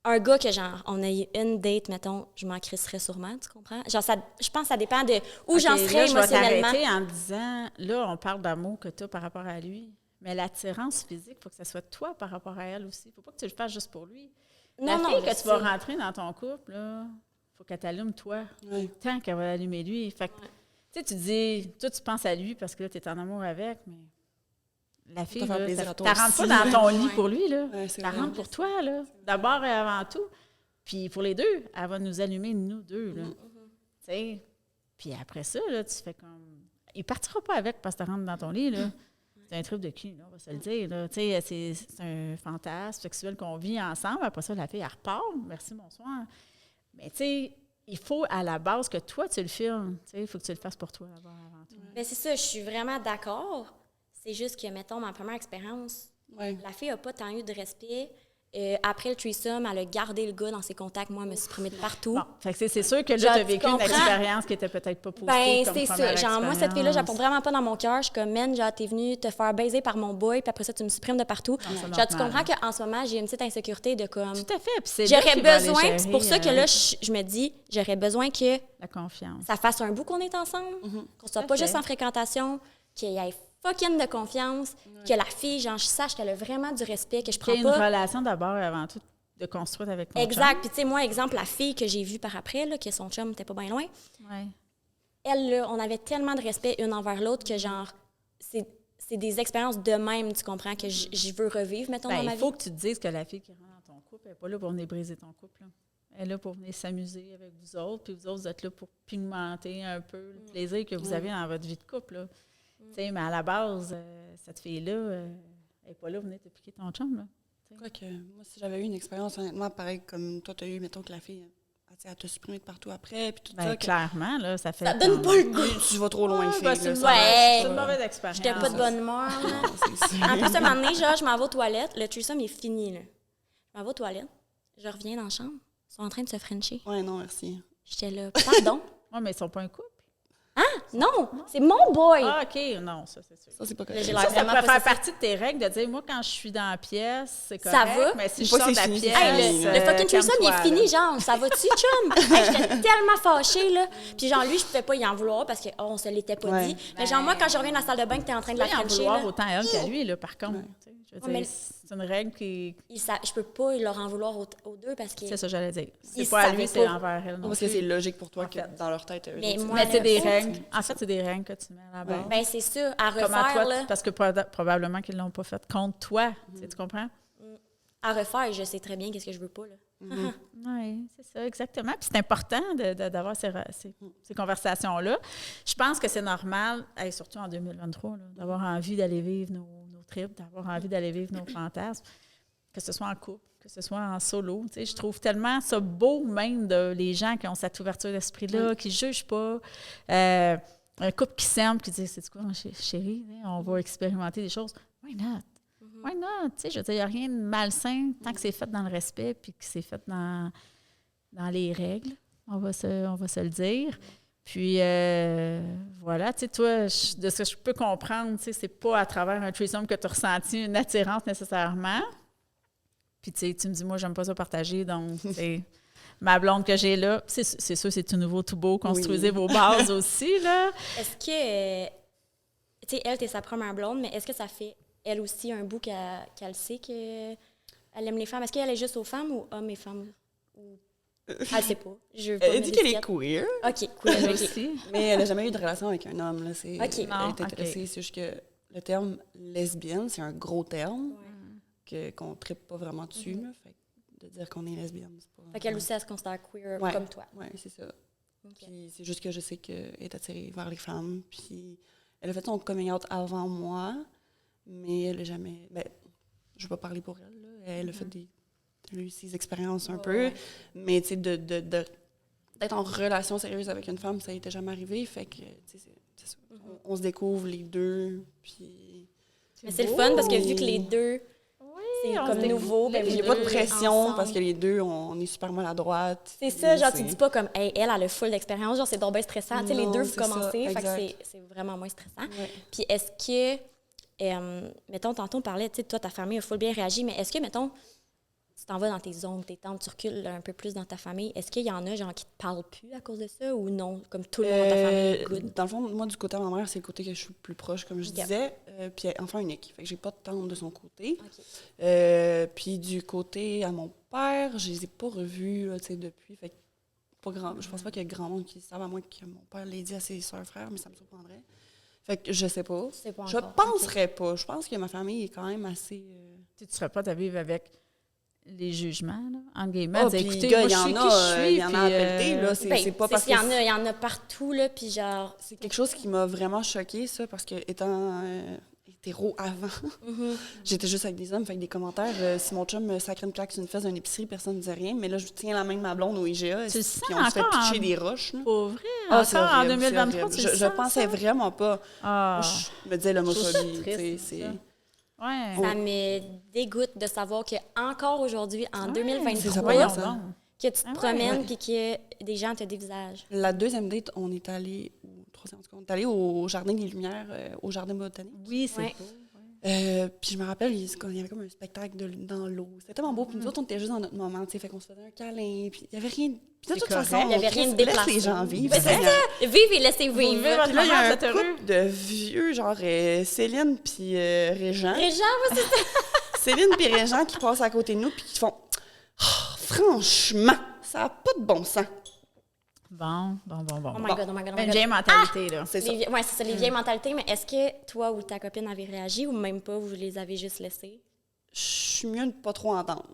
Un gars que, genre, on a eu une date, mettons, je m'en crisserais sûrement, tu comprends? Genre, ça, je pense que ça dépend de où j'en OK, serais là, je vais émotionnellement. t'arrêter en disant, là, on parle d'amour que tu as par rapport à lui. Mais l'attirance physique, il faut que ça soit toi par rapport à elle aussi. Il ne faut pas que tu le fasses juste pour lui. La fille je que tu vas sais. rentrer dans ton couple, il faut qu'elle t'allume toi, Ouais. tant qu'elle va allumer lui. Fait que, tu sais, tu dis, toi, tu penses à lui parce que là, tu es en amour avec, mais la fille, Te faire là, plaisir à tu toi rentres pas aussi. dans ton lit pour lui, là. Ouais, c'est Tu vrai. rentres pour toi, là. D'abord et avant tout. Puis pour les deux, elle va nous allumer, nous deux, là. Tu sais. Puis après ça, là, tu fais comme... Il partira pas avec parce que tu rentres dans ton lit, là. C'est un truc de cul, là, on va se le dire. Là. Tu sais, c'est un fantasme sexuel qu'on vit ensemble. Après ça, la fille, elle repart. Merci, bonsoir. Mais tu sais, il faut à la base que toi, tu le filmes. Tu sais, il faut que tu le fasses pour toi avant tout. Mais c'est ça, je suis vraiment d'accord. C'est juste que, mettons, ma première expérience, Ouais. la fille n'a pas tant eu de respect. Après le threesome, elle a gardé le gars dans ses contacts. Moi, elle me suis promis de partout. Bon, fait que c'est sûr que là, Genre, tu as tu vécu une comprends? expérience qui était peut-être pas positive Ben, comme c'est première ça. Genre, moi, cette fille-là, expérience. j'apporte vraiment pas dans mon cœur. Je suis comme, man, genre, t'es venue te faire baiser par mon boy, puis après ça, tu me supprimes de partout. c'est Genre, tu normal. comprends qu'en ce moment, j'ai une petite insécurité de comme. Tout à fait. Puis c'est là J'aurais qu'il va aller besoin, gérer, c'est pour ça que là, je me dis, j'aurais besoin que la confiance. ça fasse un bout qu'on est ensemble, qu'on soit Tout pas à fait. juste en fréquentation, qu'il y ait fucking de confiance, que la fille, genre, je sache qu'elle a vraiment du respect, que je Qu'il y prends ait une pas. relation d'abord et avant tout de construire avec ton Exact. Puis, tu sais, moi, exemple, la fille que j'ai vue par après, là, que son chum n'était pas bien loin, chum. Ouais. elle, là, on avait tellement de respect une envers l'autre que, genre, c'est des expériences de même, tu comprends, que je veux revivre, mettons, Ben, dans ma il vie. faut que tu te dises que la fille qui rentre dans ton couple, elle n'est pas là pour venir briser ton couple. Là. Elle est là pour venir s'amuser avec vous autres, puis vous autres, vous êtes là pour pigmenter un peu le plaisir que vous avez dans votre vie de couple. Là. Tu sais, mais à la base, cette fille-là, elle n'est pas là pour venir te piquer ton chum. Là. Quoique, moi, si j'avais eu une expérience, honnêtement, pareil comme toi, tu as eu, mettons que la fille, elle t'a supprimé de partout après, puis tout Ben, ça. clairement, là, ça fait... Ça donne pas le goût. Tu vas trop loin, fille. Ben, là, c'est ça ouais. une mauvaise expérience. J'étais pas de bonne humeur, là. c'est ça. En plus, un moment donné, genre, je m'en vais aux toilettes. Le threesome est fini, là. Je m'en vais aux toilettes. Je reviens dans la chambre. Ils sont en train de se frencher. Ouais, non, merci. J'étais là, pardon? Oui, mais ils ne sont pas un couple. Non, c'est mon boy! Ah, OK. Non, ça, c'est sûr. Ça, c'est pas Là, correct. j'ai Ça, l'air ça vraiment pourrait faire possessive. partie de tes règles de dire, moi, quand je suis dans la pièce, c'est Ça correct. va? Mais si je Faut pas sors que de la c'est pièce... fini. Hey, le fucking threesome, il est calme-toi, fini, là. genre, ça va-tu, chum? Hey, j'étais tellement fâchée, là. Puis genre, lui, je pouvais pas y en vouloir parce qu'on se l'était pas Ouais. dit. Mais genre, moi, quand je reviens dans la salle de bain que t'es en train de la Tu peux y en frencher, vouloir là, autant à elle qu'à lui, là, par contre. Tu sais, je veux Ouais, mais- dire, c'est une règle qui... je peux pas leur en vouloir aux deux parce que... C'est ça, j'allais dire. C'est Ils pas à savaient lui, c'est pas. envers elle. Non Parce que plus. c'est logique pour toi En que fait. dans leur tête, eux Mais autres, moi, Mais c'est des faut- règles. En fait, c'est des règles que tu mets à la base. Ben, c'est ça, à Comment refaire, toi, là. parce que probablement qu'ils l'ont pas fait contre toi. Tu comprends? À refaire, je sais très bien qu'est-ce que je veux pas, là. Oui, c'est ça, exactement. Puis c'est important d'avoir ces conversations-là. Je pense que c'est normal, et surtout en 2023, là, d'avoir envie d'aller vivre nos trips, d'avoir envie d'aller vivre nos fantasmes, que ce soit en couple, que ce soit en solo. Tu sais, je trouve tellement ça beau, même, les gens qui ont cette ouverture d'esprit-là, qui ne jugent pas. Un couple qui s'aime, qui dit, c'est quoi, chérie, on va expérimenter des choses. Why not? Why not? Tu sais, je veux dire, il n'y a rien de malsain tant que c'est fait dans le respect puis que c'est fait dans les règles. On va se le dire. Puis, voilà, tu sais, toi, de ce que je peux comprendre, tu sais, c'est pas à travers un threesome que tu as ressenti une attirance nécessairement. Puis, tu sais, tu me dis, moi, j'aime pas ça partager, donc, c'est ma blonde que j'ai là. C'est sûr, c'est tout nouveau, tout beau. Construisez vos bases aussi, là. Est-ce que, tu sais, elle, t'es sa première blonde, mais est-ce que ça fait, elle aussi, un bout qu'elle sait qu'elle aime les femmes? Est-ce qu'elle est juste aux femmes ou hommes et femmes? Ou... Elle sait pas. Elle dit qu'elle est queer. OK, queer aussi. Mais elle n'a jamais eu de relation avec un homme. Là. OK. Elle est intéressée. C'est juste que le terme lesbienne, c'est un gros terme qu'on ne trippe pas vraiment dessus. Là. Fait de dire qu'on est lesbienne, c'est pas... Fait qu'elle aussi, elle se considère queer comme toi. Oui, c'est ça. Okay. Puis c'est juste que je sais qu'elle est attirée vers les femmes. Puis elle a fait son coming out avant moi, mais elle n'a jamais... Ben, je ne vais pas parler pour elle. Là. Elle a fait elle a eu ses expériences un peu, mais tu sais, d'être en relation sérieuse avec une femme, ça n'était jamais arrivé, fait que, tu sais, c'est ça. On se découvre les deux, puis... Mais c'est le fun, parce que vu que les deux, c'est comme nouveau, ben il n'y a pas de pression, ensemble. Parce que les deux, on est super maladroites. C'est ça, genre, tu dis pas comme, hey, elle a le full d'expérience, genre, c'est donc bien stressant, tu sais, les deux, vous commencez, fait que c'est vraiment moins stressant. Ouais. Puis est-ce que, mettons, tantôt on parlait, tu sais, toi, ta famille a full bien réagi, mais est-ce que, mettons, tu t'en vas dans tes oncles, tes tantes, tu recules un peu plus dans ta famille. Est-ce qu'il y en a, genre, qui te parlent plus à cause de ça ou non? Comme tout le monde dans ta famille est good? Dans le fond, moi, du côté de ma mère, c'est le côté que je suis le plus proche, comme je disais. Puis enfant unique. Fait que j'ai pas de tante de son côté. Okay. Puis du côté à mon père, je les ai pas revus, tu sais, depuis. Fait que pas grand... Je pense pas qu'il y a grand monde qui savent, à moins que mon père l'ait dit à ses soeurs, frères, mais ça me surprendrait. Fait que je sais pas. Je penserais pas. Je pense que ma famille est quand même assez... Tu serais pas à vivre avec... les jugements, là, en guillemets. Écoutez, moi, je suis qui je suis. Il y en a à pelleter, là. C'est pas parce que... Il y en a partout, là, puis genre... C'est quelque chose qui m'a vraiment choquée, ça, parce que étant hétéro avant, j'étais juste avec des hommes, fait que des commentaires, si mon chum me sacrait une claque sur une fesse d'une épicerie, personne ne disait rien, mais là, je tiens la main de ma blonde au IGA, puis on se fait pitcher des roches. Pour vrai? Encore en 2023, je pensais vraiment pas. Je me disais l'homophobie, tu sais, Ouais. Ça me dégoûte de savoir qu'encore aujourd'hui, en 2023, que tu te promènes et que des gens te dévisagent. La deuxième date, on est allé, au Jardin des Lumières, au Jardin botanique. Oui, c'est beau. Puis je me rappelle, il y avait comme un spectacle dans l'eau. C'était tellement beau. Puis nous autres, on était juste dans notre moment, tu sais, fait qu'on se faisait un câlin. Puis il n'y avait rien... Puis de toute façon, il n'y avait rien de déplacé. Laisse les gens vivre. C'est ça! Vive et laissez vivre. Puis là, il y a un couple de vieux, genre Céline puis Régent. Régent, moi, c'est ça! Céline puis Régent qui passent à côté de nous puis qui font « franchement, ça n'a pas de bon sens. » Bon. Oh my God. Une vieille mentalité, là. C'est ça. Oui, c'est ça, les vieilles mentalités. Mais est-ce que toi ou ta copine avez réagi ou même pas, vous les avez juste laissés? Je suis mieux de pas trop entendre.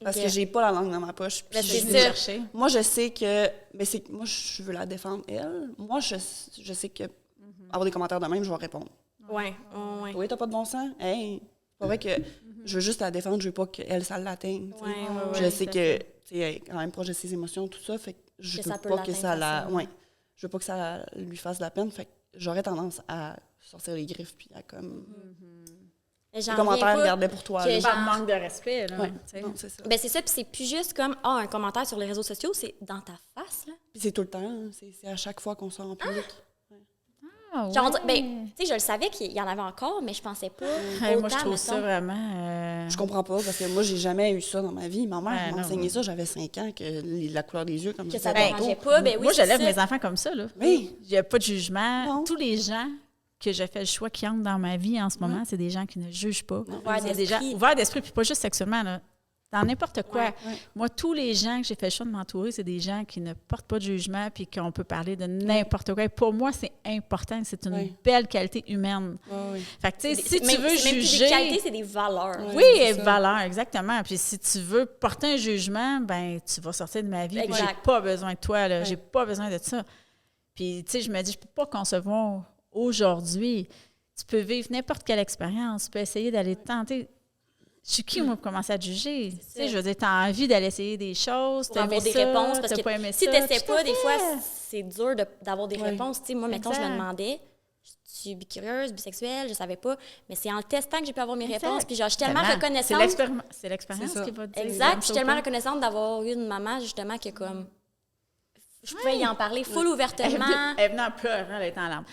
Parce que j'ai pas la langue dans ma poche. Puis c'est moi, je sais que... moi, je veux la défendre, elle. Moi, je sais que avoir des commentaires de même, je vais répondre. Oui. Oui, t'as pas de bon sens? Hey, c'est pas vrai que je veux juste la défendre, je veux pas qu'elle, ça l'atteigne. Je sais que, tu sais, elle est quand même proche de ses émotions, tout ça, fait que je veux pas que ça la... je veux pas que ça lui fasse de la peine, fait que j'aurais tendance à sortir les griffes puis à comme... Les commentaires, garde-les pour toi. C'est pas manque de respect, là. Non, c'est ça. Ben c'est ça, puis c'est plus juste comme un commentaire sur les réseaux sociaux, c'est dans ta face, là. Puis c'est tout le temps, c'est à chaque fois qu'on sort en public. Genre, ben, tu sais, je le savais qu'il y en avait encore, mais je pensais pas autant. Moi, je trouve ça vraiment... Je comprends pas, parce que moi, j'ai jamais eu ça dans ma vie. Ma mère m'a enseigné ça, j'avais 5 ans, que la couleur des yeux, comme ça. Que ça dérangeait pas, ben oui, moi, j'élève mes enfants comme ça, là. Oui. Il n'y a pas de jugement. Non. Tous les gens que j'ai fait le choix qui entrent dans ma vie en ce moment, c'est des gens qui ne jugent pas. C'est des gens ouverts d'esprit, puis pas juste sexuellement, là. Dans n'importe quoi. Moi, tous les gens que j'ai fait le choix de m'entourer, c'est des gens qui ne portent pas de jugement puis qu'on peut parler de n'importe quoi. Et pour moi, c'est important. C'est une belle qualité humaine. Fait que, tu sais, si tu veux juger... Même plus des qualités, c'est des valeurs. Oui, valeurs, exactement. Puis si tu veux porter un jugement, ben tu vas sortir de ma vie. Puis j'ai pas besoin de toi, là. J'ai pas besoin de ça. Puis, tu sais, je me dis, je peux pas concevoir aujourd'hui. Tu peux vivre n'importe quelle expérience. Tu peux essayer d'aller tenter... Je suis qui, moi, pour commencer à te juger? Tu sais, je veux dire, tu as envie d'aller essayer des choses, tu as avoir des réponses. Parce que si tu n'essaies pas, des fois, c'est dur d'avoir des réponses. Tu sais, moi, mettons, je me demandais, je suis bicurieuse, bisexuelle, je savais pas. Mais c'est en le testant que j'ai pu avoir mes réponses. Puis genre, je suis tellement reconnaissante. C'est l'expérience qui va te dire. Exact. Puis je suis tellement reconnaissante d'avoir eu une maman, justement, qui est comme... Je pouvais y en parler full ouvertement. Elle venait en pleurant, elle était en larmes.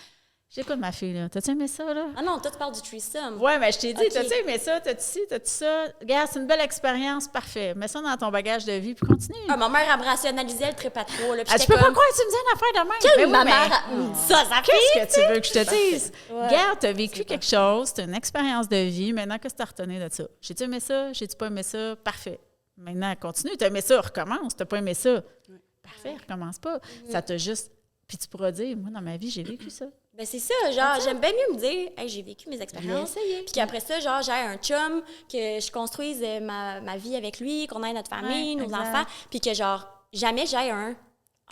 J'écoute ma fille, là. T'as-tu aimé ça, là? Ah non, toi, tu parles du threesome. Oui, mais je t'ai dit, t'as-tu aimé ça? T'as-tu ci, t'as-tu ça? Regarde, c'est une belle expérience, parfait. Mets ça dans ton bagage de vie, puis continue. Ah, ma mère, elle me rationalisait le trépas trop. Là, tu peux pas croire que tu me dis une affaire de même. Quelle ma mère me dit ça, ça fait. Qu'est-ce que tu veux que je te dise? Regarde, t'as vécu quelque chose, t'as une expérience de vie. Maintenant, qu'est-ce que t'as retenu de ça? J'ai-tu aimé ça? J'ai-tu pas aimé ça? Parfait. Maintenant, continue. T'as aimé ça? Recommence. T'as pas aimé ça? Parfait, recommence pas. Ça t'a juste... Puis tu pourras dire, moi, dans ma vie, j'ai vécu ça. Ben c'est ça, genre, j'aime bien mieux me dire, hey, j'ai vécu mes expériences. Puis qu'après ça, genre, j'ai un chum, que je construise ma vie avec lui, qu'on ait notre famille, nos enfants. Puis que, genre, jamais j'ai un,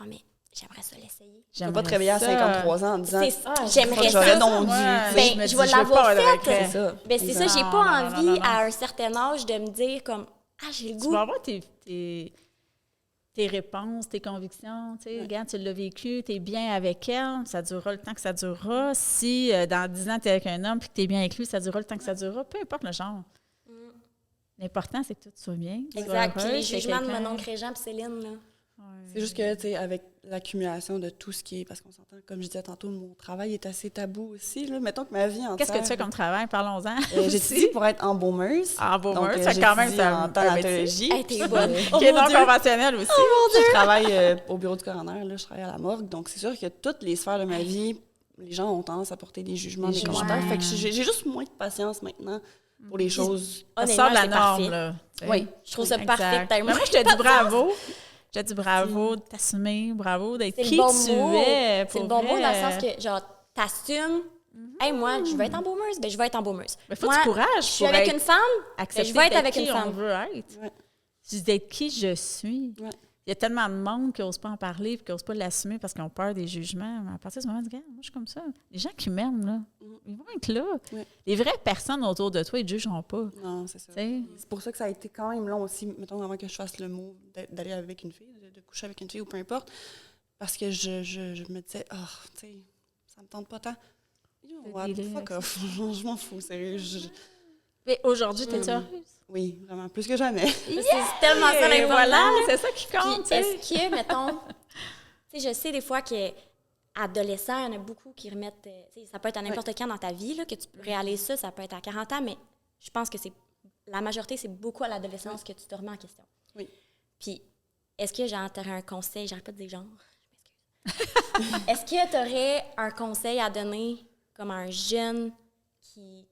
mais j'aimerais ça l'essayer. Je ne peux pas te réveiller à 53 ans en disant, j'aimerais ça. J'aurais donc dû. Ben, je vais l'avoir fait. C'est ça. Ben, c'est ça, j'ai pas envie, à un certain âge, de me dire, comme, j'ai le goût. Tu vas avoir tes réponses, tes convictions, tu sais, regarde, tu l'as vécu, tu es bien avec elle, ça durera le temps que ça durera. Si dans 10 ans, tu es avec un homme et que tu es bien avec lui, ça durera le temps que ça durera, peu importe le genre. L'important, c'est que tout soit bien. Exact. Puis les jugements de mon oncle Régent et Céline, là. C'est juste que, tu sais, avec l'accumulation de tout ce qui est... Parce qu'on s'entend, comme je disais tantôt, mon travail est assez tabou aussi. Là. Mettons que ma vie entière... Qu'est-ce que tu fais comme travail? Parlons-en. J'étudie pour être embaumeuse. Embaumeuse, c'est quand même en thanatologie. T'es bonne. Qui est non conventionnel aussi. Je travaille au bureau du coroner, là, je travaille à la morgue. Donc, c'est sûr que toutes les sphères de ma vie, les gens ont tendance à porter des jugements, des commentaires. Fait que j'ai juste moins de patience maintenant pour les choses. Ça sort de la norme, là. Oui, je trouve ça parfait. Moi, je te dis bravo. Je te dis bravo de t'assumer, bravo d'être qui tu es. C'est le bon mot dans le sens que, genre, t'assumes. Hey, moi, je veux être embaumeuse, ben je vais être embaumeuse. Mais faut du courage. Je suis avec une femme, ben je vais être avec une femme. On veut être. Je dis d'être qui je suis. Ouais. Il y a tellement de monde qui n'ose pas en parler et qui n'ose pas l'assumer parce qu'ils ont peur des jugements. Mais à partir de ce moment, moi, je suis comme ça. Les gens qui m'aiment, là, ils vont être là. Ouais. Les vraies personnes autour de toi, ils ne jugeront pas. Non, c'est ça. C'est pour ça que ça a été quand même long aussi, mettons, avant que je fasse le mot d'aller avec une fille, de coucher avec une fille ou peu importe. Parce que je me disais, tu sais, ça me tente pas tant. What the fuck off. Je m'en fous, sérieux. Mais aujourd'hui, t'es heureuse? Oui, vraiment, plus que jamais. C'est tellement ça l'important. Voilà, c'est ça qui compte. Est-ce que, mettons, tu sais, je sais des fois qu'adolescents, il y en a beaucoup qui remettent, ça peut être à n'importe quand dans ta vie, là, que tu peux réaliser ça peut être à 40 ans, mais je pense que la majorité, c'est beaucoup à l'adolescence que tu te remets en question. Oui. Puis, est-ce que tu aurais un conseil, j'arrête pas de dire genre, je m'excuse. Est-ce que tu aurais un conseil à donner comme un jeune qui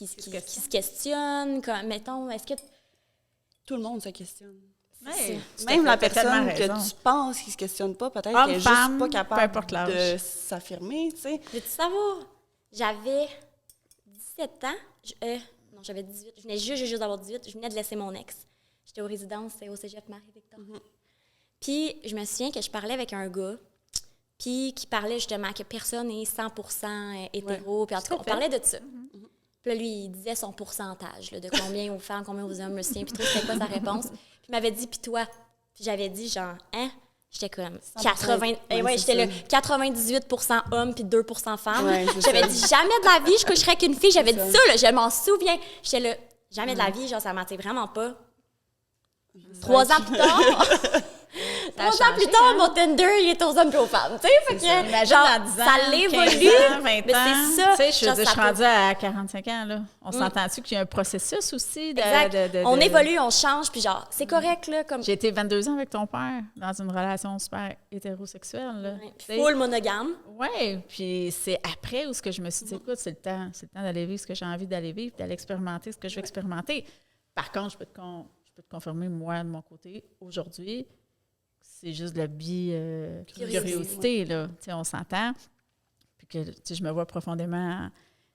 se questionne, comme, mettons, est-ce que... Tout le monde se questionne. Ouais, même la personne que tu penses qui ne se questionne pas, peut-être qu'elle n'est juste pas capable de s'affirmer, tu sais. Veux-tu savoir? J'avais 17 ans. Non, j'avais 18. Je venais juste d'avoir 18. Je venais de laisser mon ex. J'étais aux résidences au cégep Marie-Victor. Puis, je me souviens que je parlais avec un gars, puis qui parlait justement que personne n'est 100% hétéro. Ouais. Puis en tout cas, on parlait de ça. Puis là, lui, il disait son pourcentage, là, de combien aux femmes, combien aux hommes, je me souviens, puis trop, c'était quoi sa réponse. Puis il m'avait dit, puis toi? Puis j'avais dit, genre, hein? J'étais comme 80... j'étais là, 98% hommes, puis 2% femmes. Ouais, j'avais dit, jamais de la vie, je coucherais avec une fille. J'avais dit ça, là, je m'en souviens. J'étais là, jamais de la vie, genre, ça m'attirait vraiment pas. 3 ans plus tard... 3 ans plus tard, mon Tinder, il est aux hommes et aux femmes. Tu sais, fait que, imagine genre, dans 10 ans, ça l'évolue. 20 ans. Mais c'est ça. Tu sais, je suis rendue à 45 ans, là. On s'entend-tu qu'il y a un processus aussi on évolue, on change, puis genre, c'est correct, là. Comme... J'ai été 22 ans avec ton père dans une relation super hétérosexuelle, là. Full monogame. Oui, puis c'est après où ce que je me suis dit, écoute, c'est le temps d'aller vivre ce que j'ai envie d'aller vivre, d'aller expérimenter ce que je veux expérimenter. Par contre, je peux te confirmer, moi, de mon côté, aujourd'hui, c'est juste la curiosité, là. Tu sais, on s'entend. Puis que, tu sais, je me vois profondément...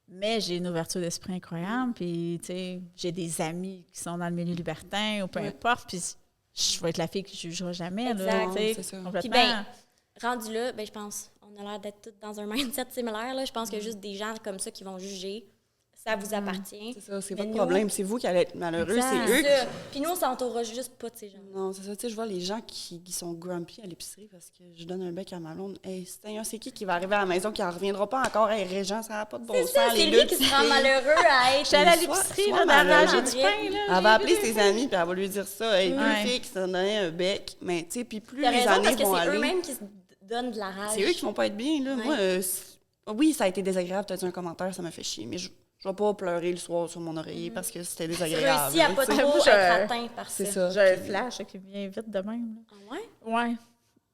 Mais j'ai une ouverture d'esprit incroyable. Puis, tu sais, j'ai des amis qui sont dans le milieu libertin ou peu importe. Puis, je vais être la fille qui ne jugera jamais, là. Tu sais, c'est ça. complètement. Puis, ben, rendu là, ben, je pense, on a l'air d'être tous dans un mindset similaire, là. Je pense qu'il y a juste des gens comme ça qui vont juger ça vous appartient. C'est ça, c'est Mais votre nous- problème. C'est vous qui allez être malheureux, Exact. c'est eux. Ça. Puis nous, on s'entourera juste pas de ces gens. Non, c'est ça. Tu sais, je vois les gens qui sont grumpy à l'épicerie parce que je donne un bec à ma blonde. Hey, c'est qui va arriver à la maison qui n'en reviendra pas encore? Hey, Régent, ça n'a pas de bon sens. C'est lui qui se rend malheureux à être. J'étais allée à Soit- l'épicerie, soit là, malheureux. d'arranger du pain, là. Elle va appeler ses amis puis elle va lui dire ça. Hey, deux Ouais. filles qui se donnaient un bec. Mais tu sais, puis plus T'as les raison, années parce que vont c'est aller, eux-mêmes qui se donnent de la rage. c'est eux qui vont pas être bien. Là. Ouais. Moi, oui, ça a été désagréable. Peut-être un commentaire, ça m'a fait chier. Mais je vais pas pleurer le soir sur mon oreiller parce que c'était Tu désagréable. réussis à là, pas tu sais. trop Moi, je- être atteint par ça. C'est ça. J'ai un Puis- flash qui me vient vite de même. Là. Ah ouais? Ouais.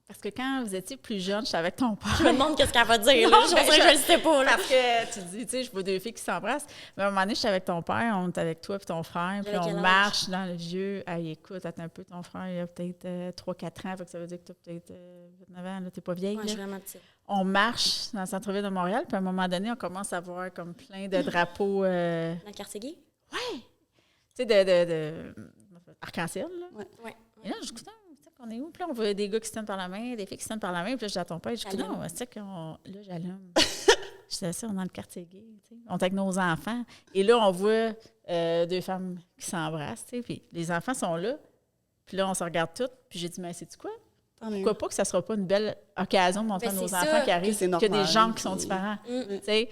Parce que quand vous étiez plus jeune, j'étais avec ton père. Je me demande qu'est-ce qu'elle va dire. Non, Là. Je ben, dirais que je le sais pas. Là. Parce que tu dis, tu sais, je vois deux filles qui s'embrassent. Mais à un moment donné, j'étais avec ton père, on est avec toi et ton frère, puis J'avais on quel âge? marche dans le vieux. Hey, écoute, attends un peu, ton frère, il a peut-être 3-4 ans, fait que ça veut dire que tu as peut-être 9 ans, là, t'es pas vieille. Ouais, là. je suis vraiment petite. On marche dans le centre-ville de Montréal, puis à un moment donné, on commence à voir comme plein de drapeaux, tu Dans le quartier gay? sais, de arc-en-ciel, là. Ouais. Et là, je dis, on est où? Puis là, on voit des gars qui se tiennent par la main, des filles qui se tiennent par la main. Puis là, je dis à ton père, je dis, J'allume. non, c'est qu'on. Là, j'allume. Je disais ça, on est dans le quartier gay, tu sais. On est avec nos enfants. Et là, on voit deux femmes qui s'embrassent, tu sais. Puis les enfants sont là. Puis là, on se regarde toutes. Puis j'ai dit, mais sais-tu quoi? Tant mieux. Pourquoi pas que ça ne sera pas une belle occasion de montrer Ben, à nos c'est enfants ça. qui arrivent Que c'est qu'il y a des normal, gens qui sont puis- différents, Mm. tu sais.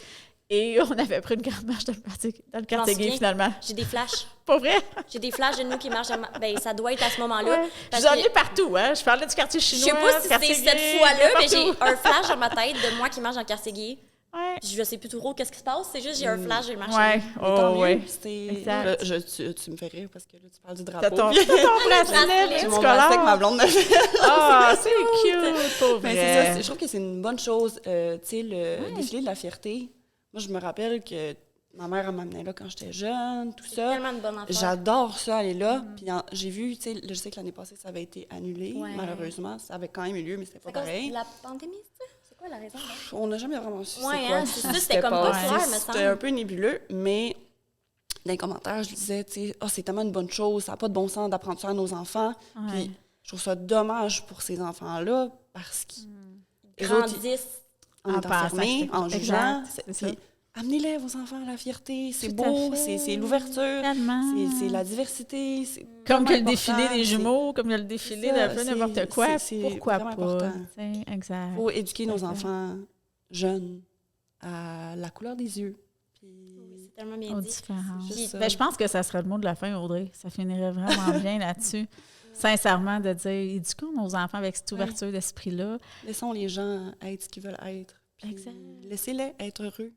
Et on avait pris une grande marche dans le quartier gay, souviens. finalement. J'ai des flashs. Pas vrai? J'ai des flashs de nous qui marchent. Ben, ça doit être à ce moment-là. Ouais. Je Parce vous en que- ai partout, hein? Je parlais du quartier Je chinois. sais pas si du quartier c'est cette gay, fois-là, mais partout. j'ai un flash dans ma tête de moi qui marche dans le quartier gay. Ouais. Je sais plus trop qu'est-ce qui se passe. C'est juste j'ai un flash, j'ai marché. Ouais. Mais tant Oh, mieux, ouais. c'était- Exact. là, tu me fais rire parce que là, tu parles du T'as drapeau. ton, puis- t'as ton bracelet bracelet. J'ai mon scolaire. bracelet que ma blonde m'a fait. Ah, c'est cute, pour Mais vrai. c'est ça, je trouve que c'est une bonne chose. Tu sais, le défilé de la fierté. Moi, je me rappelle que ma mère, elle m'amenait là quand j'étais jeune, tout C'est ça. tellement une bonne affaire. J'adore ça, aller là. Puis j'ai vu, tu sais, je sais que l'année passée, ça avait été annulé, Ouais. malheureusement. Ça avait quand même eu lieu, mais c'était C'est pas à cause pareil. de la pandémie, ça? C'est quoi la raison? là? On n'a jamais vraiment su Ouais, c'est quoi. hein, c'est ça, c'était C'était comme pas clair, me C'était semble. un peu nébuleux, mais dans les commentaires, je disais, tu sais, c'est tellement une bonne chose, ça n'a pas de bon sens d'apprendre ça à nos enfants. Ouais. Puis je trouve ça dommage pour ces enfants-là parce qu'ils eux autres, Grandissent. en En étant pensant fermés, que- en exact, jugeant. c'est ça. Puis amenez-les, vos enfants, à la fierté. C'est Tout à beau, fait. c'est l'ouverture, Tellement. c'est la diversité. C'est Comme que le vraiment défilé important, des c'est- jumeaux, comme il y a le défilé c'est ça, d'un peu c'est- n'importe quoi. c'est Pourquoi vraiment pas? important. Tu sais, exact. Il faut éduquer nos Tout à fait. enfants jeunes à la couleur des yeux. Puis C'est tellement bien Aux dit. différences. juste ça. Ben, je pense que ça serait le mot de la fin, Audrey. Ça finirait vraiment bien là-dessus. Sincèrement, de dire, éduquons nos enfants avec cette ouverture d'esprit-là. Laissons les gens être ce qu'ils veulent être. Puis Exact. Laissez-les être heureux.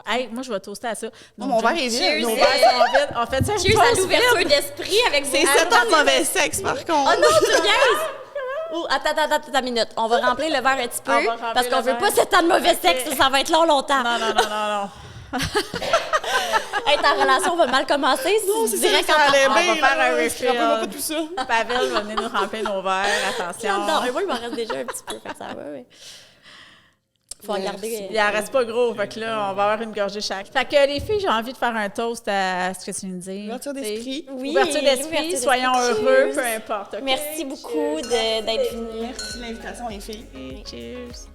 Hey, moi, je vais toaster à ça. Non, mon verre est Cheers. vide. Nos verres sont vides. On fait ça Cheers à l'ouverture d'esprit avec C'est 7 ans de mauvais sexe, par contre. Oh non, tu viens! Oh, attends, une minute. On va remplir le verre un petit peu On va remplir parce qu'on le veut verre. pas 7 ans de mauvais Ok. sexe. Ça va être longtemps. Non. Hey, ta relation va mal commencer. Non, Si c'est tu dirais ça, quand ça allait on va bien. faire un là. refill. Rappelle-moi pas tout ça. Pavel va venir nous remplir nos verres. Attention. Non, moi, il m'en reste déjà un petit peu. Fait que ça va, ouais. Faut Merci. regarder. Il en reste pas gros, fait que là, on va avoir une gorgée chaque. Fait que les filles, j'ai envie de faire un toast à ce que tu viens de dire. Ouverture d'esprit. Oui, Ouverture d'esprit, l'ouverture soyons d'esprit. heureux, Cheers. peu importe. ok? Merci beaucoup d'être venus. Merci de l'invitation, les filles. Cheers.